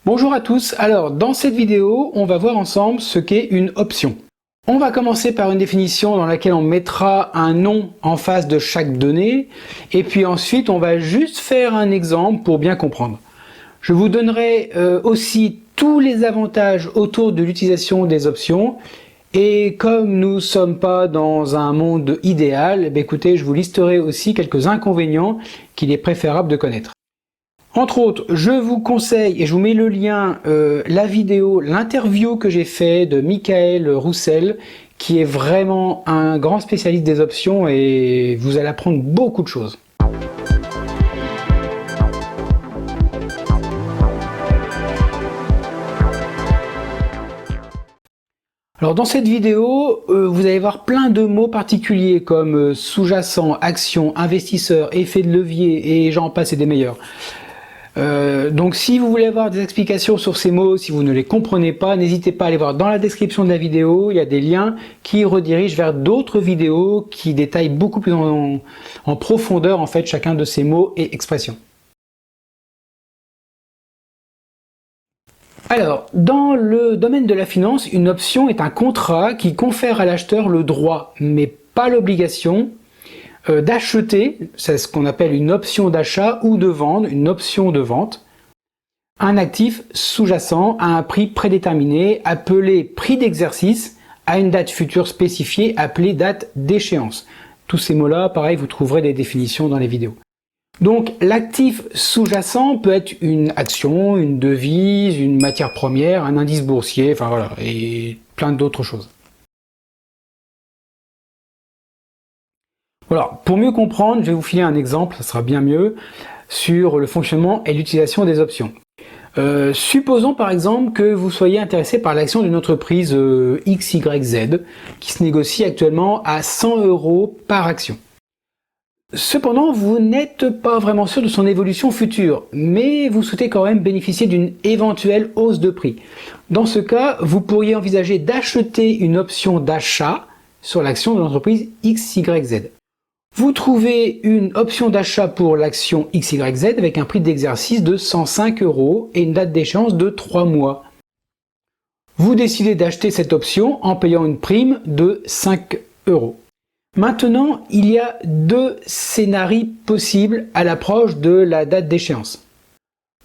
Bonjour à tous, alors dans cette vidéo, on va voir ensemble ce qu'est une option. On va commencer par une définition dans laquelle on mettra un nom en face de chaque donnée, et puis ensuite on va juste faire un exemple pour bien comprendre. Je vous donnerai aussi tous les avantages autour de l'utilisation des options, et comme nous ne sommes pas dans un monde idéal, écoutez, je vous listerai aussi quelques inconvénients qu'il est préférable de connaître. Entre autres, je vous conseille, et je vous mets le lien, la vidéo, l'interview que j'ai fait de Michael Roussel, qui est vraiment un grand spécialiste des options et vous allez apprendre beaucoup de choses. Alors dans cette vidéo, vous allez voir plein de mots particuliers comme sous-jacent, action, investisseur, effet de levier et j'en passe et des meilleurs. Donc si vous voulez avoir des explications sur ces mots, si vous ne les comprenez pas, n'hésitez pas à aller voir dans la description de la vidéo, il y a des liens qui redirigent vers d'autres vidéos qui détaillent beaucoup plus en profondeur en fait chacun de ces mots et expressions. Alors, dans le domaine de la finance, une option est un contrat qui confère à l'acheteur le droit, mais pas l'obligation, d'acheter, c'est ce qu'on appelle une option d'achat, ou de vendre, une option de vente, un actif sous-jacent à un prix prédéterminé, appelé prix d'exercice, à une date future spécifiée, appelée date d'échéance. Tous ces mots-là, pareil, vous trouverez des définitions dans les vidéos. Donc l'actif sous-jacent peut être une action, une devise, une matière première, un indice boursier, enfin voilà, et plein d'autres choses. Voilà, pour mieux comprendre, je vais vous filer un exemple, ça sera bien mieux, sur le fonctionnement et l'utilisation des options. Supposons par exemple que vous soyez intéressé par l'action d'une entreprise XYZ qui se négocie actuellement à 100 € par action. Cependant, vous n'êtes pas vraiment sûr de son évolution future, mais vous souhaitez quand même bénéficier d'une éventuelle hausse de prix. Dans ce cas, vous pourriez envisager d'acheter une option d'achat sur l'action de l'entreprise XYZ. Vous trouvez une option d'achat pour l'action XYZ avec un prix d'exercice de 105 € et une date d'échéance de 3 mois. Vous décidez d'acheter cette option en payant une prime de 5 €. Maintenant, il y a deux scénarios possibles à l'approche de la date d'échéance.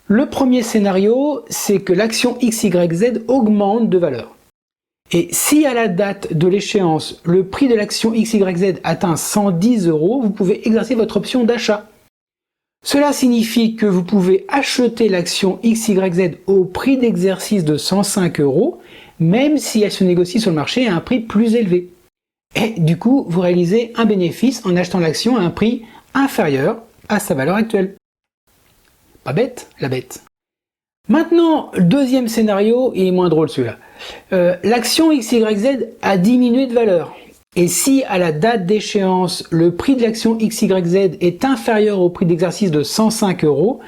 Le premier scénario, c'est que l'action XYZ augmente de valeur. Et si à la date de l'échéance, le prix de l'action XYZ atteint 110 €, vous pouvez exercer votre option d'achat. Cela signifie que vous pouvez acheter l'action XYZ au prix d'exercice de 105 €, même si elle se négocie sur le marché à un prix plus élevé. Et du coup, vous réalisez un bénéfice en achetant l'action à un prix inférieur à sa valeur actuelle. Pas bête, la bête. Maintenant, deuxième scénario, il est moins drôle celui-là. L'action XYZ a diminué de valeur. Et si à la date d'échéance, le prix de l'action XYZ est inférieur au prix d'exercice de 105 €,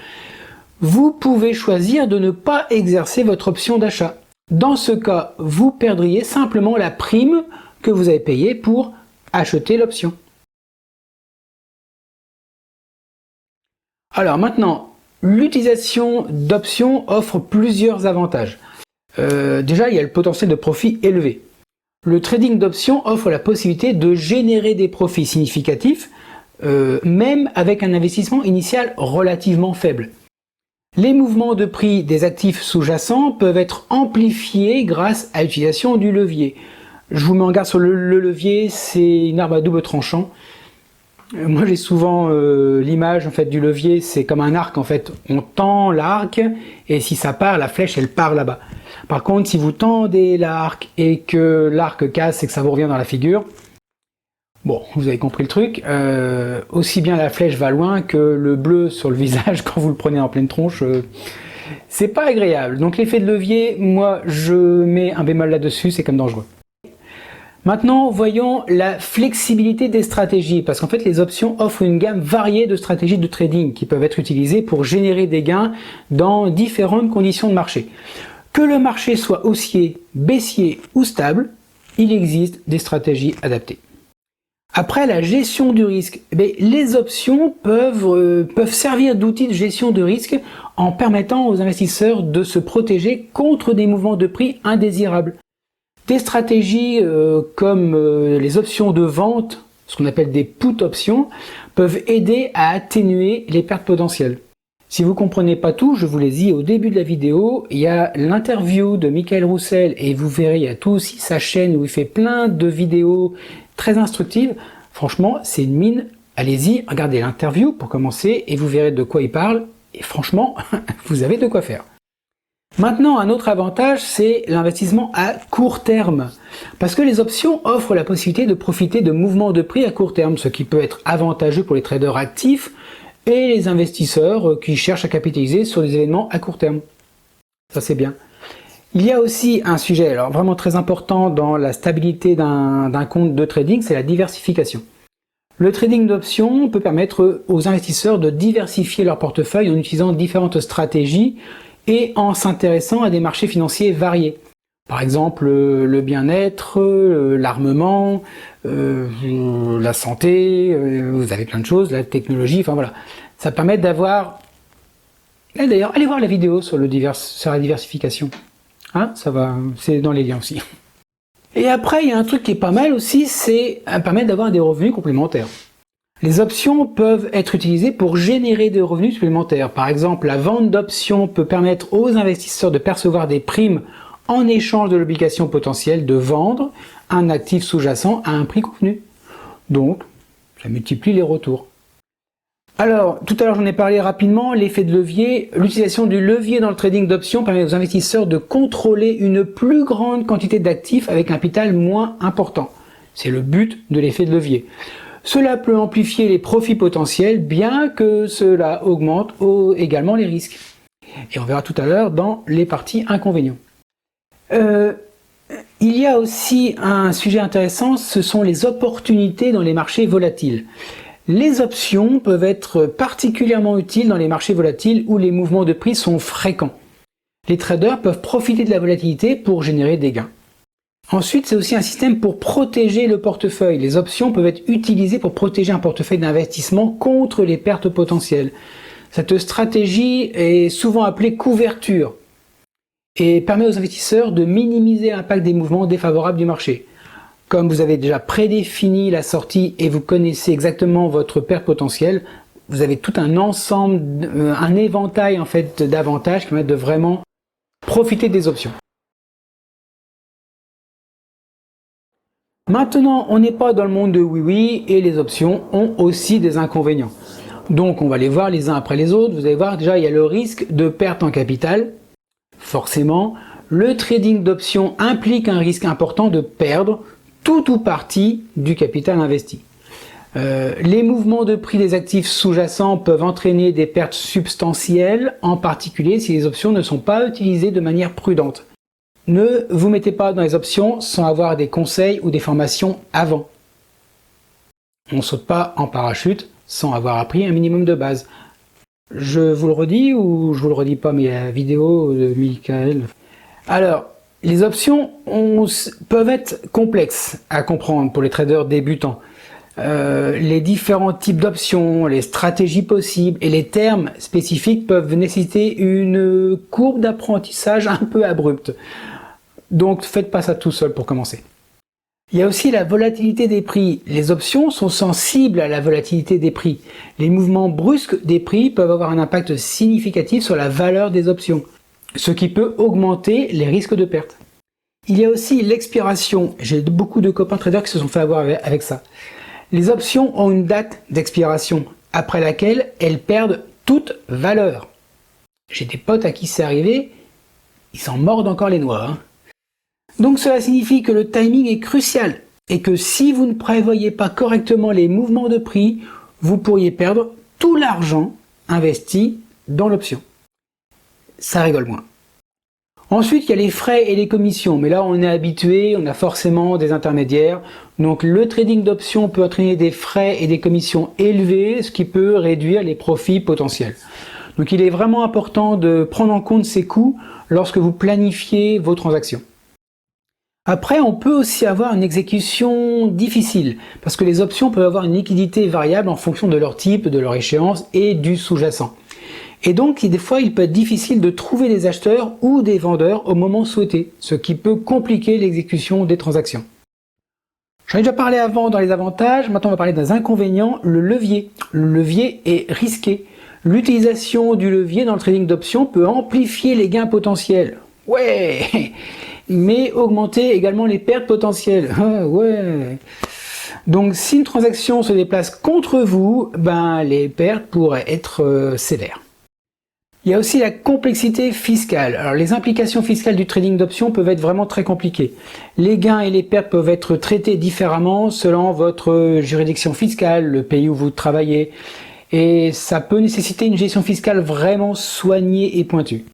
vous pouvez choisir de ne pas exercer votre option d'achat. Dans ce cas, vous perdriez simplement la prime que vous avez payée pour acheter l'option. Alors maintenant, l'utilisation d'options offre plusieurs avantages. Déjà, il y a le potentiel de profit élevé. Le trading d'options offre la possibilité de générer des profits significatifs, même avec un investissement initial relativement faible. Les mouvements de prix des actifs sous-jacents peuvent être amplifiés grâce à l'utilisation du levier. Je vous mets en garde sur le levier, c'est une arme à double tranchant. Moi j'ai souvent l'image en fait du levier, c'est comme un arc en fait. On tend l'arc et si ça part, la flèche elle part là-bas. Par contre, si vous tendez l'arc et que l'arc casse et que ça vous revient dans la figure, bon, vous avez compris le truc. Aussi bien la flèche va loin que le bleu sur le visage quand vous le prenez en pleine tronche. C'est pas agréable. Donc l'effet de levier, moi je mets un bémol là-dessus, c'est comme dangereux. Maintenant, voyons la flexibilité des stratégies, parce qu'en fait, les options offrent une gamme variée de stratégies de trading qui peuvent être utilisées pour générer des gains dans différentes conditions de marché. Que le marché soit haussier, baissier ou stable, il existe des stratégies adaptées. Après, la gestion du risque. Les options peuvent servir d'outil de gestion de risque en permettant aux investisseurs de se protéger contre des mouvements de prix indésirables. Des stratégies comme les options de vente, ce qu'on appelle des put options, peuvent aider à atténuer les pertes potentielles. Si vous ne comprenez pas tout, je vous l'ai dit au début de la vidéo, il y a l'interview de Michael Roussel et vous verrez, il y a tout aussi sa chaîne où il fait plein de vidéos très instructives. Franchement, c'est une mine. Allez-y, regardez l'interview pour commencer et vous verrez de quoi il parle. Et franchement, vous avez de quoi faire. Maintenant, un autre avantage, c'est l'investissement à court terme. Parce que les options offrent la possibilité de profiter de mouvements de prix à court terme, ce qui peut être avantageux pour les traders actifs et les investisseurs qui cherchent à capitaliser sur des événements à court terme. Ça, c'est bien. Il y a aussi un sujet alors vraiment très important dans la stabilité d'un compte de trading, c'est la diversification. Le trading d'options peut permettre aux investisseurs de diversifier leur portefeuille en utilisant différentes stratégies et en s'intéressant à des marchés financiers variés. Par exemple, le bien-être, l'armement, la santé, vous avez plein de choses, la technologie, enfin voilà. Ça permet d'avoir... D'ailleurs, allez voir la vidéo sur la diversification. Hein, ça va, c'est dans les liens aussi. Et après, il y a un truc qui est pas mal aussi, c'est permettre d'avoir des revenus complémentaires. Les options peuvent être utilisées pour générer des revenus supplémentaires. Par exemple, la vente d'options peut permettre aux investisseurs de percevoir des primes en échange de l'obligation potentielle de vendre un actif sous-jacent à un prix convenu. Donc, ça multiplie les retours. Alors, tout à l'heure j'en ai parlé rapidement, l'effet de levier. L'utilisation du levier dans le trading d'options permet aux investisseurs de contrôler une plus grande quantité d'actifs avec un capital moins important. C'est le but de l'effet de levier. Cela peut amplifier les profits potentiels, bien que cela augmente également les risques. Et on verra tout à l'heure dans les parties inconvénients. Il y a aussi un sujet intéressant, ce sont les opportunités dans les marchés volatiles. Les options peuvent être particulièrement utiles dans les marchés volatiles où les mouvements de prix sont fréquents. Les traders peuvent profiter de la volatilité pour générer des gains. Ensuite, c'est aussi un système pour protéger le portefeuille. Les options peuvent être utilisées pour protéger un portefeuille d'investissement contre les pertes potentielles. Cette stratégie est souvent appelée couverture et permet aux investisseurs de minimiser l'impact des mouvements défavorables du marché. Comme vous avez déjà prédéfini la sortie et vous connaissez exactement votre perte potentielle, vous avez tout un ensemble, un éventail en fait d'avantages qui permettent de vraiment profiter des options. Maintenant, on n'est pas dans le monde de oui-oui et les options ont aussi des inconvénients. Donc, on va les voir les uns après les autres. Vous allez voir, déjà, il y a le risque de perte en capital. Forcément, le trading d'options implique un risque important de perdre tout ou partie du capital investi. Les mouvements de prix des actifs sous-jacents peuvent entraîner des pertes substantielles, en particulier si les options ne sont pas utilisées de manière prudente. Ne vous mettez pas dans les options sans avoir des conseils ou des formations avant. On ne saute pas en parachute sans avoir appris un minimum de base. Je vous le redis ou je vous le redis pas, mais la vidéo de Michael. Alors, les options peuvent être complexes à comprendre pour les traders débutants. Les différents types d'options, les stratégies possibles et les termes spécifiques peuvent nécessiter une courbe d'apprentissage un peu abrupte. Donc, faites pas ça tout seul pour commencer. Il y a aussi la volatilité des prix. Les options sont sensibles à la volatilité des prix. Les mouvements brusques des prix peuvent avoir un impact significatif sur la valeur des options, ce qui peut augmenter les risques de perte. Il y a aussi l'expiration. J'ai beaucoup de copains traders qui se sont fait avoir avec ça. Les options ont une date d'expiration, après laquelle elles perdent toute valeur. J'ai des potes à qui c'est arrivé, ils s'en mordent encore les noix. Hein. Donc cela signifie que le timing est crucial et que si vous ne prévoyez pas correctement les mouvements de prix, vous pourriez perdre tout l'argent investi dans l'option. Ça rigole moins. Ensuite, il y a les frais et les commissions, mais là on est habitué, on a forcément des intermédiaires. Donc le trading d'options peut entraîner des frais et des commissions élevés, ce qui peut réduire les profits potentiels. Donc il est vraiment important de prendre en compte ces coûts lorsque vous planifiez vos transactions. Après, on peut aussi avoir une exécution difficile, parce que les options peuvent avoir une liquidité variable en fonction de leur type, de leur échéance et du sous-jacent. Et donc, des fois, il peut être difficile de trouver des acheteurs ou des vendeurs au moment souhaité, ce qui peut compliquer l'exécution des transactions. J'en ai déjà parlé avant dans les avantages, maintenant on va parler des inconvénients, le levier. Le levier est risqué. L'utilisation du levier dans le trading d'options peut amplifier les gains potentiels. Ouais, mais augmenter également les pertes potentielles. Ah, ouais. Donc si une transaction se déplace contre vous, les pertes pourraient être sévères. Il y a aussi la complexité fiscale. Alors les implications fiscales du trading d'options peuvent être vraiment très compliquées. Les gains et les pertes peuvent être traités différemment selon votre juridiction fiscale, le pays où vous travaillez. Et ça peut nécessiter une gestion fiscale vraiment soignée et pointue.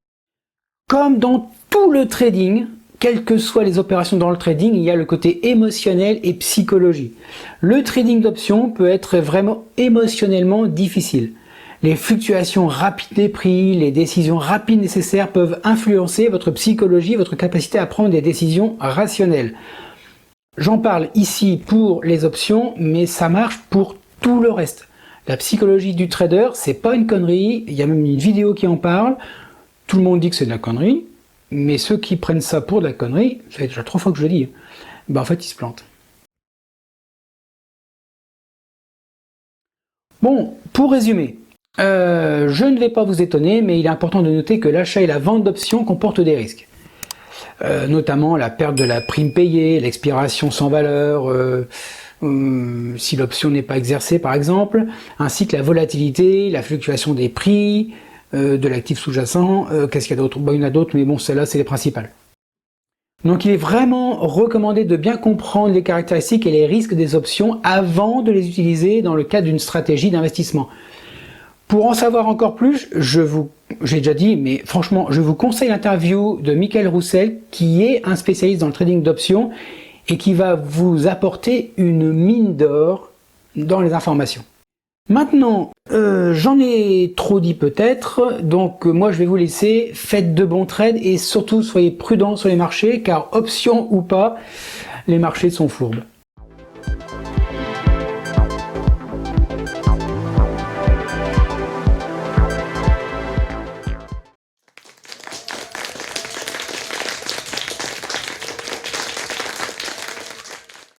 Comme dans tout le trading, quelles que soient les opérations dans le trading, il y a le côté émotionnel et psychologie. Le trading d'options peut être vraiment émotionnellement difficile. Les fluctuations rapides des prix, les décisions rapides nécessaires peuvent influencer votre psychologie, votre capacité à prendre des décisions rationnelles. J'en parle ici pour les options, mais ça marche pour tout le reste. La psychologie du trader, c'est pas une connerie, il y a même une vidéo qui en parle. Tout le monde dit que c'est de la connerie, mais ceux qui prennent ça pour de la connerie, ça fait déjà 3 fois que je le dis, en fait ils se plantent. Bon, pour résumer, je ne vais pas vous étonner, mais il est important de noter que l'achat et la vente d'options comportent des risques. Notamment la perte de la prime payée, l'expiration sans valeur, si l'option n'est pas exercée par exemple, ainsi que la volatilité, la fluctuation des prix, de l'actif sous-jacent. Qu'est-ce qu'il y a d'autre? Il y en a d'autres, mais bon, celles-là, c'est les principales. Donc il est vraiment recommandé de bien comprendre les caractéristiques et les risques des options avant de les utiliser dans le cadre d'une stratégie d'investissement. Pour en savoir encore plus, j'ai déjà dit, mais franchement, je vous conseille l'interview de Michael Roussel, qui est un spécialiste dans le trading d'options et qui va vous apporter une mine d'or dans les informations. Maintenant, j'en ai trop dit peut-être, donc moi je vais vous laisser, faites de bons trades et surtout soyez prudents sur les marchés, car options ou pas, les marchés sont fourbes.